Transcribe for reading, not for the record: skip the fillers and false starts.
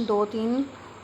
2-3